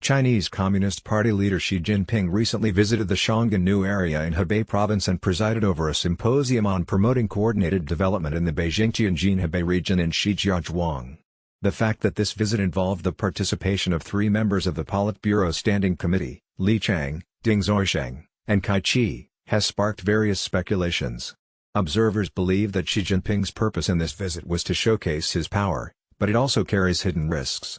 Chinese Communist Party leader Xi Jinping recently visited the Xionganu area in Hebei province and presided over a symposium on promoting coordinated development in the Beijing-Tianjin-Hebei region in Shijiazhuang. The fact that this visit involved the participation of 3 members of the Politburo Standing Committee, Li Chang, Ding Xuosheng, and Cai Qi, has sparked various speculations. Observers believe that Xi Jinping's purpose in this visit was to showcase his power, but it also carries hidden risks.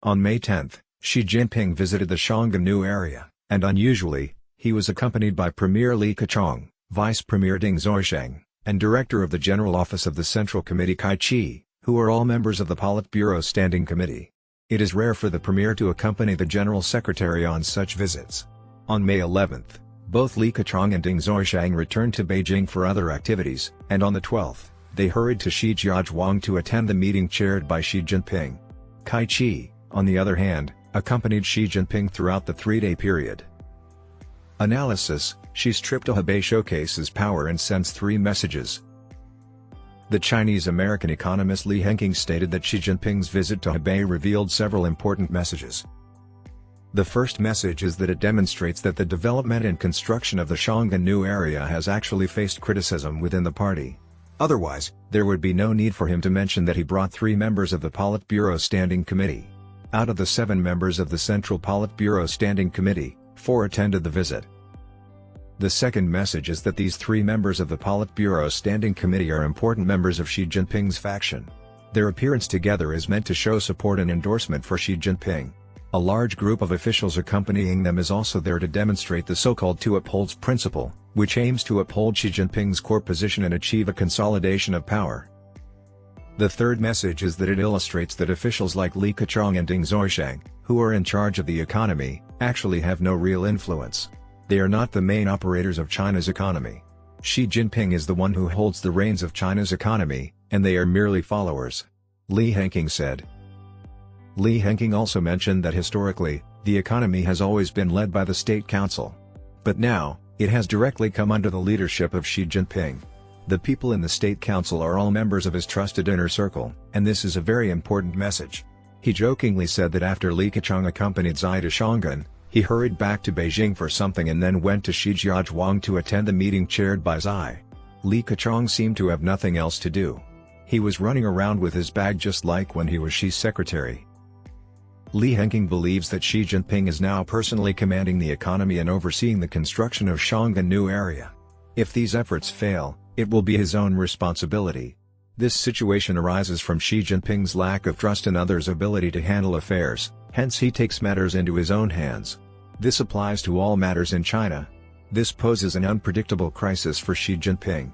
On May 10, Xi Jinping visited the Xionganu area, and unusually, he was accompanied by Premier Li Keqiang, Vice Premier Ding Xuosheng, and Director of the General Office of the Central Committee Cai Qi, who are all members of the Politburo Standing Committee. It is rare for the Premier to accompany the General Secretary on such visits. On May 11, both Li Keqiang and Ding Xuosheng returned to Beijing for other activities, and on the 12th, they hurried to Shijiazhuang to attend the meeting chaired by Xi Jinping. Cai Qi, on the other hand, accompanied Xi Jinping throughout the 3-day period. Analysis: Xi's trip to Hebei showcases power and sends 3 messages. The Chinese-American economist Li Hengqin stated that Xi Jinping's visit to Hebei revealed several important messages. The first message is that it demonstrates that the development and construction of the Xionganu area has actually faced criticism within the party. Otherwise, there would be no need for him to mention that he brought 3 members of the Politburo Standing Committee. Out of the 7 members of the Central Politburo Standing Committee, 4 attended the visit. The second message is that these 3 members of the Politburo Standing Committee are important members of Xi Jinping's faction. Their appearance together is meant to show support and endorsement for Xi Jinping. A large group of officials accompanying them is also there to demonstrate the so-called two upholds principle, which aims to uphold Xi Jinping's core position and achieve a consolidation of power. The third message is that it illustrates that officials like Li Keqiang and Ding Xuosheng, who are in charge of the economy, actually have no real influence. They are not the main operators of China's economy. Xi Jinping is the one who holds the reins of China's economy, and they are merely followers. Li Hengqin said. Li Hengqin also mentioned that historically, the economy has always been led by the State Council. But now, it has directly come under the leadership of Xi Jinping. The people in the State Council are all members of his trusted inner circle, and this is a very important message. He jokingly said that after Li Keqiang accompanied Xi to Xiong'an, he hurried back to Beijing for something and then went to Shijiazhuang to attend the meeting chaired by Xi. Li Keqiang seemed to have nothing else to do. He was running around with his bag just like when he was Xi's secretary. Li Hengqin believes that Xi Jinping is now personally commanding the economy and overseeing the construction of Xionganu area. If these efforts fail, it will be his own responsibility. This situation arises from Xi Jinping's lack of trust in others' ability to handle affairs, hence he takes matters into his own hands. This applies to all matters in China. This poses an unpredictable crisis for Xi Jinping.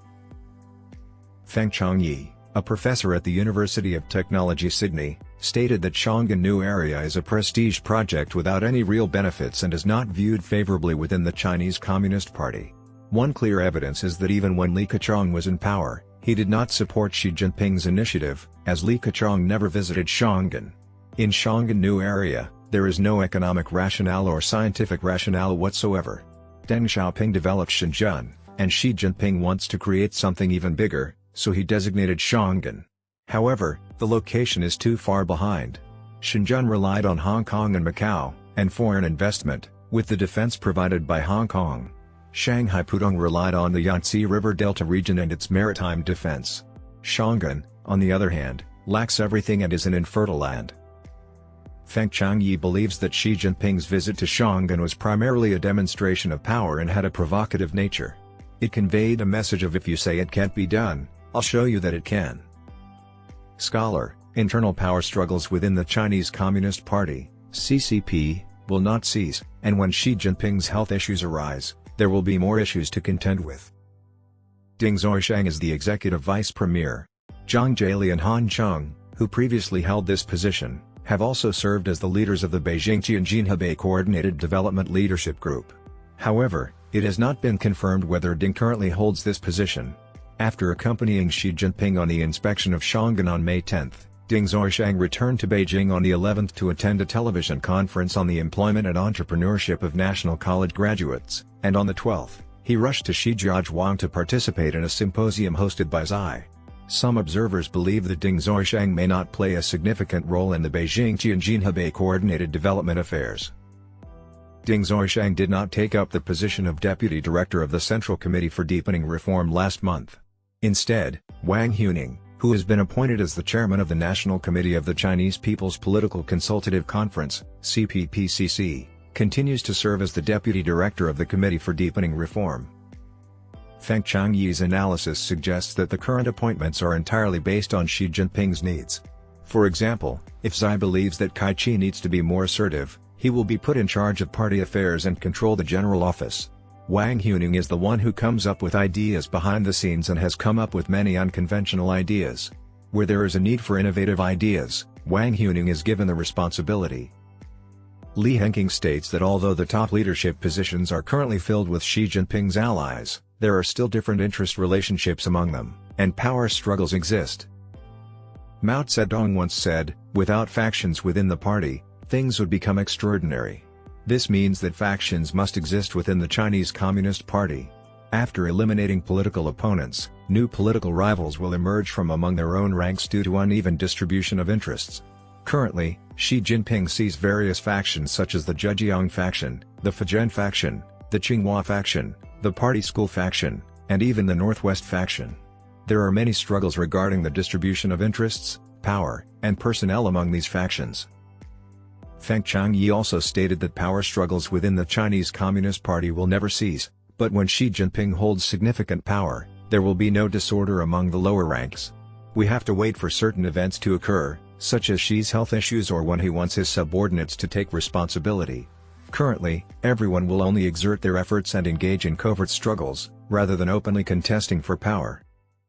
Feng Changyi, a professor at the University of Technology Sydney, stated that Xionganu area is a prestige project without any real benefits and is not viewed favorably within the Chinese Communist Party. One clear evidence is that even when Li Keqiang was in power, he did not support Xi Jinping's initiative, as Li Keqiang never visited Xiong'an. In Xionganu area, there is no economic rationale or scientific rationale whatsoever. Deng Xiaoping developed Shenzhen, and Xi Jinping wants to create something even bigger, so he designated Xiong'an. However, the location is too far behind. Shenzhen relied on Hong Kong and Macau, and foreign investment, with the defense provided by Hong Kong. Shanghai Pudong relied on the Yangtze River Delta region and its maritime defense. Xiong'an, on the other hand, lacks everything and is an infertile land. Feng Changyi believes that Xi Jinping's visit to Xiong'an was primarily a demonstration of power and had a provocative nature. It conveyed a message of if you say it can't be done, I'll show you that it can. Scholar, internal power struggles within the Chinese Communist Party, CCP, will not cease, and when Xi Jinping's health issues arise, there will be more issues to contend with. Ding Xuosheng is the executive vice premier. Zhang Jiali and Han Cheng, who previously held this position, have also served as the leaders of the Beijing-Tianjin-Hebei Coordinated Development Leadership Group. However, it has not been confirmed whether Ding currently holds this position. After accompanying Xi Jinping on the inspection of Xiong'an on May 10, Ding Xuosheng returned to Beijing on the 11th to attend a television conference on the employment and entrepreneurship of national college graduates, and on the 12th, he rushed to Shijiazhuang to participate in a symposium hosted by Xi. Some observers believe that Deng Zhoisheng may not play a significant role in the Beijing-Tianjin-Hebei coordinated development affairs. Deng Zhoisheng did not take up the position of deputy director of the Central Committee for Deepening Reform last month. Instead, Wang Huning, who has been appointed as the chairman of the National Committee of the Chinese People's Political Consultative Conference, CPPCC, continues to serve as the deputy director of the Committee for Deepening Reform. Feng Changyi's analysis suggests that the current appointments are entirely based on Xi Jinping's needs. For example, if Xi believes that Cai Qi needs to be more assertive, he will be put in charge of party affairs and control the general office. Wang Huning is the one who comes up with ideas behind the scenes and has come up with many unconventional ideas. Where there is a need for innovative ideas, Wang Huning is given the responsibility. Li Hengqing states that although the top leadership positions are currently filled with Xi Jinping's allies, there are still different interest relationships among them, and power struggles exist. Mao Zedong once said, "Without factions within the party, things would become extraordinary." This means that factions must exist within the Chinese Communist Party. After eliminating political opponents, new political rivals will emerge from among their own ranks due to uneven distribution of interests. Currently, Xi Jinping sees various factions such as the Zhejiang faction, the Fujian faction, the Tsinghua faction, the Party School faction, and even the Northwest faction. There are many struggles regarding the distribution of interests, power, and personnel among these factions. Feng Changyi also stated that power struggles within the Chinese Communist Party will never cease, but when Xi Jinping holds significant power, there will be no disorder among the lower ranks. We have to wait for certain events to occur, such as Xi's health issues or when he wants his subordinates to take responsibility. Currently, everyone will only exert their efforts and engage in covert struggles, rather than openly contesting for power.